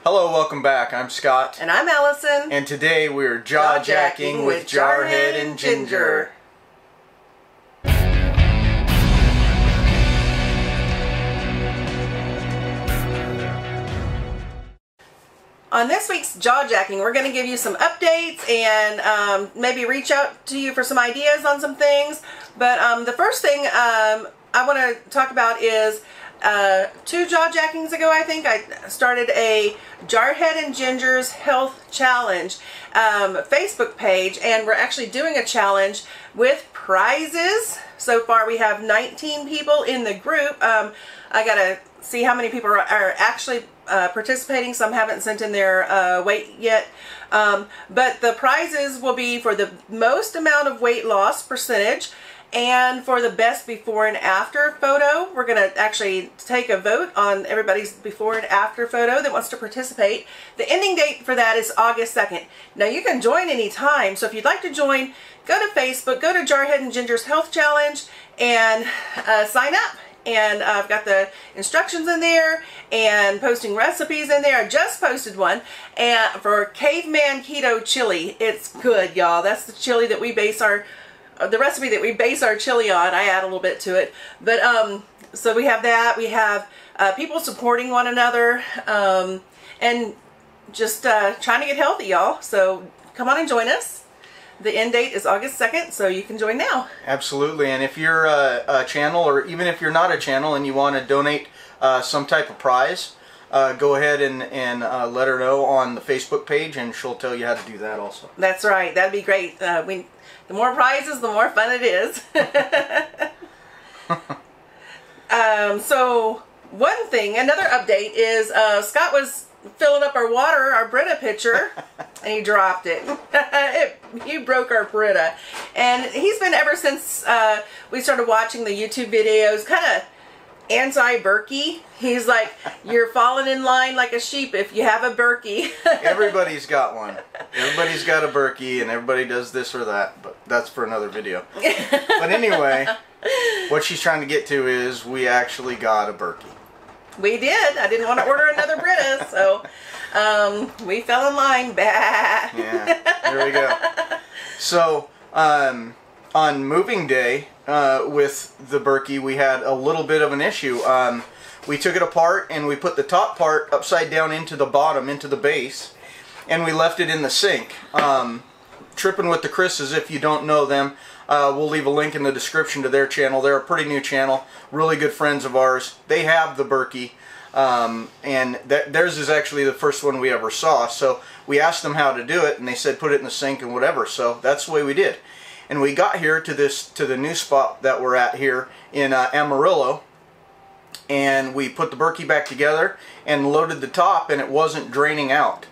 Hello, welcome back. I'm Scott. And I'm Allison. And today we're jaw-jacking with Jarhead and Ginger. On this week's jaw-jacking, we're going to give you some updates and maybe reach out to you for some ideas on some things. But the first thing I want to talk about is 2 jaw-jackings ago, I think, I started a Jarhead and Ginger's Health Challenge Facebook page, and we're actually doing a challenge with prizes. So far we have 19 people in the group. I gotta see how many people are actually participating. Some haven't sent in their weight yet. But the prizes will be for the most amount of weight loss percentage and for the best before and after photo. We're going to actually take a vote on everybody's before and after photo that wants to participate. The ending date for that is August 2nd. Now you can join anytime, so if you'd like to join, go to Facebook, go to Jarhead and Ginger's Health Challenge and sign up. And I've got the instructions in there and posting recipes in there. I just posted one for Caveman Keto Chili. It's good, y'all. That's the chili that we base the recipe that we base our chili on. I add a little bit to it. But so we have that. We have people supporting one another and just trying to get healthy, y'all. So come on and join us. The end date is August 2nd, so you can join now. Absolutely. And if you're a channel, or even if you're not a channel and you want to donate some type of prize, go ahead and let her know on the Facebook page, and she'll tell you how to do that also. That's right. That'd be great. The more prizes, the more fun it is. So one thing, another update is Scott was filling up our water, our Brita pitcher, and he dropped it. He broke our Brita. And he's been, ever since we started watching the YouTube videos, kind of anti-Berkey. He's like, you're falling in line like a sheep if you have a Berkey. Everybody's got one. Everybody's got a Berkey, and everybody does this or that, but that's for another video. But anyway, what she's trying to get to is we actually got a Berkey. We did. I didn't want to order another Brita, so we fell in line. Bah. Yeah, there we go. So, on moving day with the Berkey, we had a little bit of an issue. We took it apart and we put the top part upside down into the bottom, into the base, and we left it in the sink. Tripping with the Chris's, if you don't know them, we'll leave a link in the description to their channel. They're a pretty new channel, really good friends of ours. They have the Berkey, and theirs is actually the first one we ever saw. So we asked them how to do it, and they said put it in the sink and whatever. So that's the way we did. And we got here to the new spot that we're at here in Amarillo, and we put the Berkey back together and loaded the top, and it wasn't draining out.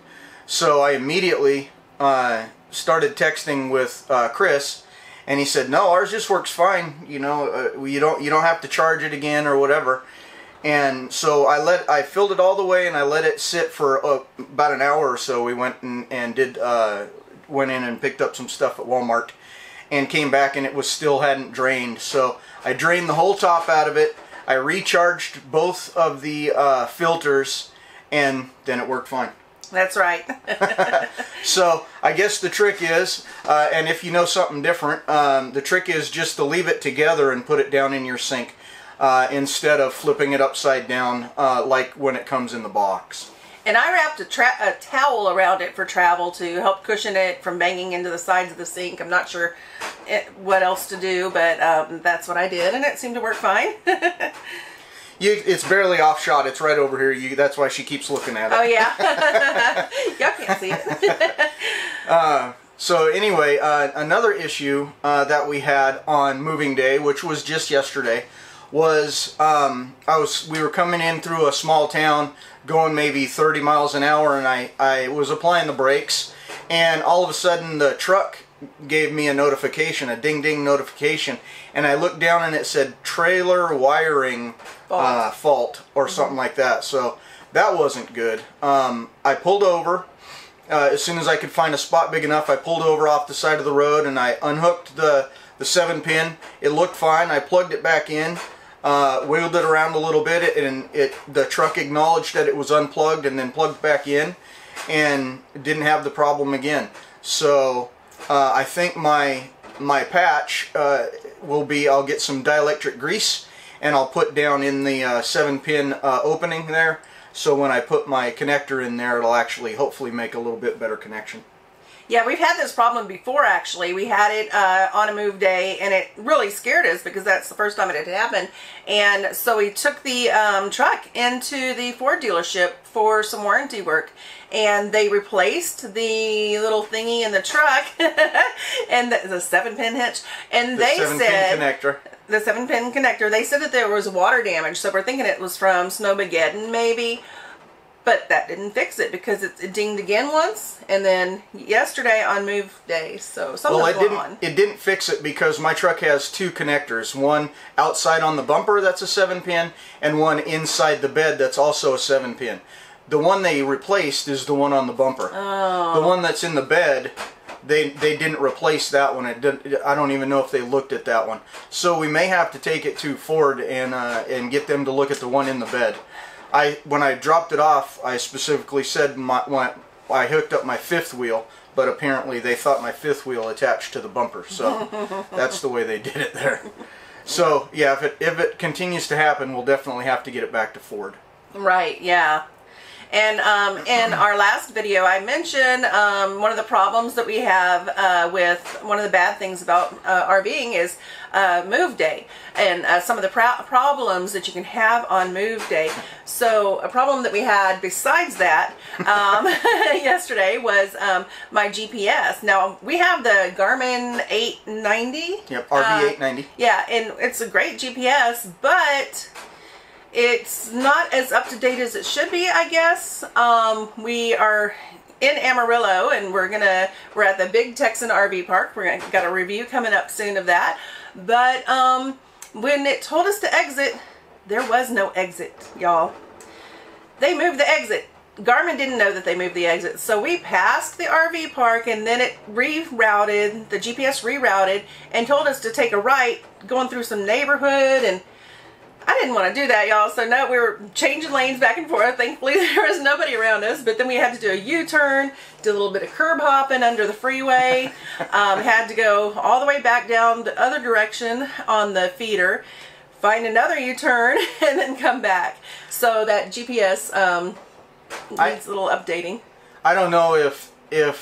So I immediately started texting with Chris, and he said, no, ours just works fine, you know, you don't have to charge it again or whatever. And so I filled it all the way, and I let it sit for about an hour or so. We went and went in and picked up some stuff at Walmart and came back, and it still hadn't drained. So I drained the whole top out of it. I recharged both of the filters, and then it worked fine. That's right. So I guess the trick is, and if you know something different, the trick is just to leave it together and put it down in your sink instead of flipping it upside down like when it comes in the box. And I wrapped a towel around it for travel to help cushion it from banging into the sides of the sink. I'm not sure what else to do, but that's what I did, and it seemed to work fine. It's barely off shot. It's right over here. That's why she keeps looking at it. Oh, yeah. Y'all can't see it. So anyway, another issue that we had on moving day, which was just yesterday, was we were coming in through a small town, going maybe 30 miles an hour, and I was applying the brakes, and all of a sudden the truck gave me a notification, a ding-ding notification, and I looked down and it said trailer wiring fault or something like that. So that wasn't good. I pulled over. As soon as I could find a spot big enough, I pulled over off the side of the road and I unhooked the 7-pin. It looked fine. I plugged it back in. wiggled it around a little bit, and the truck acknowledged that it was unplugged and then plugged back in, and didn't have the problem again. So I think my patch will be, I'll get some dielectric grease and I'll put down in the 7-pin opening there, so when I put my connector in there, it'll actually hopefully make a little bit better connection. Yeah, we've had this problem before, actually. We had it on a move day, and it really scared us because that's the first time it had happened. And so we took the truck into the Ford dealership for some warranty work, and they replaced the little thingy in the truck and the 7-pin hitch. And they said... connector. The 7-pin connector. They said that there was water damage, so we're thinking it was from Snowmageddon, maybe. But that didn't fix it because it dinged again once, and then yesterday on move day. So something's going on. It didn't fix it because my truck has 2 connectors. One outside on the bumper that's a 7-pin, and one inside the bed that's also a 7-pin. The one they replaced is the one on the bumper. Oh. The one that's in the bed, they didn't replace that one. I don't even know if they looked at that one. So we may have to take it to Ford and get them to look at the one in the bed. When I dropped it off, I specifically said I hooked up my 5th wheel, but apparently they thought my 5th wheel attached to the bumper, so that's the way they did it there. So yeah, if it continues to happen, we'll definitely have to get it back to Ford. Right, yeah. And in our last video, I mentioned one of the problems that we have with one of the bad things about RVing is move day, and some of the problems that you can have on move day. So a problem that we had besides that yesterday was my GPS. Now, we have the Garmin 890. Yep, RV 890. Yeah, and it's a great GPS, but it's not as up to date as it should be, I guess. We are in Amarillo, and we're at the Big Texan RV Park. Got a review coming up soon of that. But when it told us to exit, there was no exit, y'all. They moved the exit. Garmin didn't know that they moved the exit, so we passed the RV park, and then it rerouted. The GPS rerouted and told us to take a right, going through some neighborhood, and I didn't want to do that, y'all, so no, we were changing lanes back and forth. Thankfully, there was nobody around us, but then we had to do a U-turn, did a little bit of curb hopping under the freeway, had to go all the way back down the other direction on the feeder, find another U-turn, and then come back. So that GPS needs a little updating. I don't know if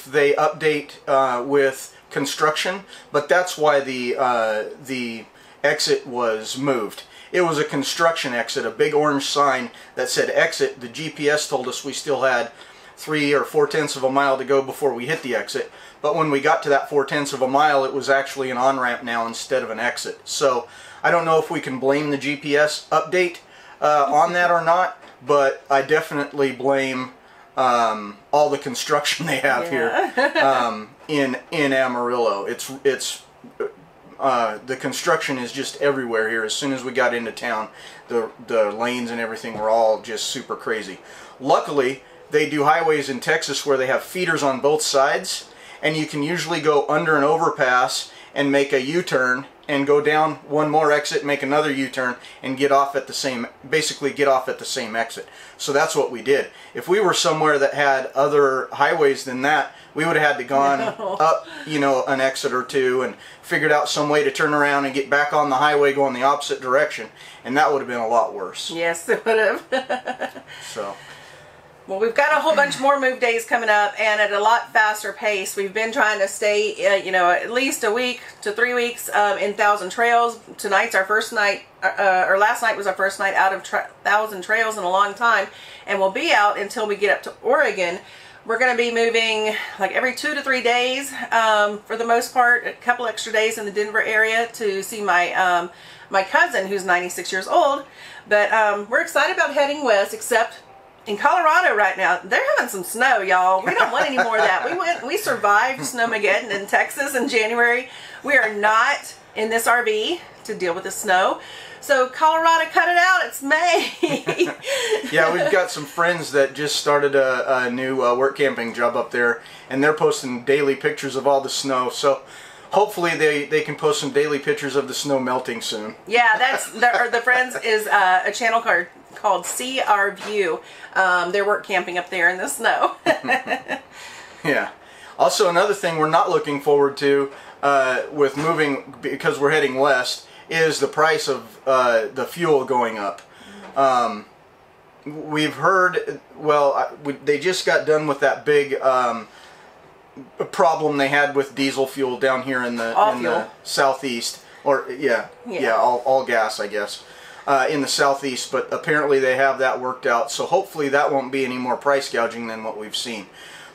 they update with construction, but that's why the exit was moved. It was a construction exit, a big orange sign that said exit. The GPS told us we still had 3 or 4/10 of a mile to go before we hit the exit. But when we got to that 4/10 of a mile, it was actually an on-ramp now instead of an exit. So I don't know if we can blame the GPS update on that or not, but I definitely blame all the construction they have here in Amarillo. The construction is just everywhere here. As soon as we got into town, the lanes and everything were all just super crazy. Luckily, they do highways in Texas where they have feeders on both sides, and you can usually go under an overpass and make a U-turn and go down one more exit, make another U-turn, and basically get off at the same exit. So that's what we did. If we were somewhere that had other highways than that, we would have had to gone up, an exit or two and figured out some way to turn around and get back on the highway going the opposite direction, and that would have been a lot worse. Yes, it would have. So. Well, we've got a whole bunch more move days coming up, and at a lot faster pace. We've been trying to stay, at least a week to 3 weeks in Thousand Trails. Tonight's our first night, or last night was our first night out of Thousand Trails in a long time, and we'll be out until we get up to Oregon. We're going to be moving like every 2 to 3 days for the most part, a couple extra days in the Denver area to see my my cousin who's 96 years old. But we're excited about heading west, except in Colorado right now, they're having some snow, y'all. We don't want any more of that. We survived Snowmageddon in Texas in January. We are not in this RV to deal with the snow. So Colorado, cut it out. It's May. Yeah, we've got some friends that just started a new work camping job up there, and they're posting daily pictures of all the snow. So hopefully they can post some daily pictures of the snow melting soon. Yeah, that's the Friends is a channel called See Our View. They're work camping up there in the snow. Yeah. Also, another thing we're not looking forward to with moving, because we're heading west, is the price of the fuel going up. We've heard, well, they just got done with that big problem they had with diesel fuel down here in the southeast, or all gas, I guess, in the southeast. But apparently they have that worked out, so hopefully that won't be any more price gouging than what we've seen.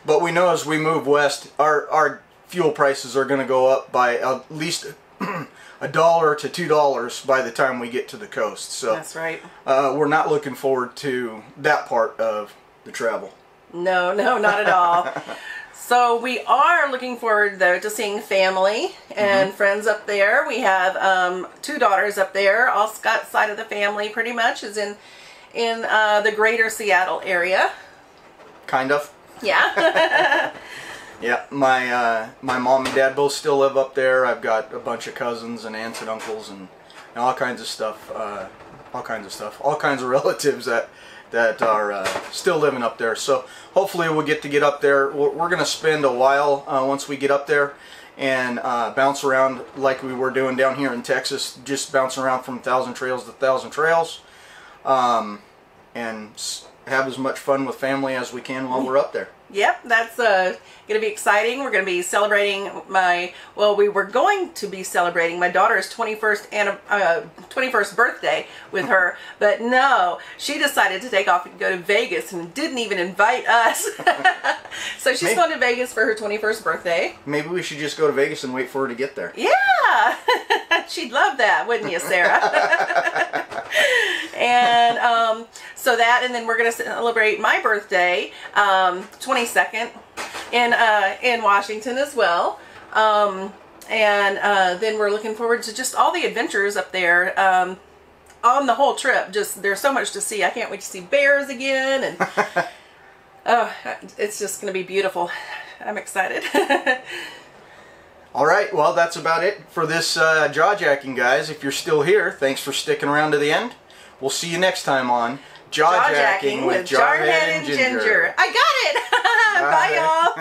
But we know as we move west, our fuel prices are going to go up by at least $1 to $2 by the time we get to the coast. So that's right. We're not looking forward to that part of the travel. No, not at all. So we are looking forward, though, to seeing family and friends up there. We have 2 daughters up there. All Scott's side of the family pretty much is in the greater Seattle area. Kind of. Yeah. Yeah, my mom and dad both still live up there. I've got a bunch of cousins and aunts and uncles and all kinds of stuff. All kinds of relatives that are still living up there. So hopefully we'll get up there. We're going to spend a while once we get up there and bounce around like we were doing down here in Texas, just bouncing around from 1,000 trails to 1,000 trails, and have as much fun with family as we can while we're up there. Yep, that's going to be exciting. We're going to be celebrating we were going to be celebrating my daughter's 21st birthday with her, but no, she decided to take off and go to Vegas and didn't even invite us. So she's going to Vegas for her 21st birthday. Maybe we should just go to Vegas and wait for her to get there. Yeah, she'd love that, wouldn't you, Sarah? And so that, and then we're going to celebrate my birthday, 22nd, in Washington as well. And then we're looking forward to just all the adventures up there on the whole trip. Just there's so much to see. I can't wait to see bears again, and oh, it's just going to be beautiful. I'm excited. All right, well, that's about it for this jaw-jacking, guys. If you're still here, thanks for sticking around to the end. We'll see you next time on Jaw-Jacking with Jarhead and Ginger. I got it! Bye, y'all!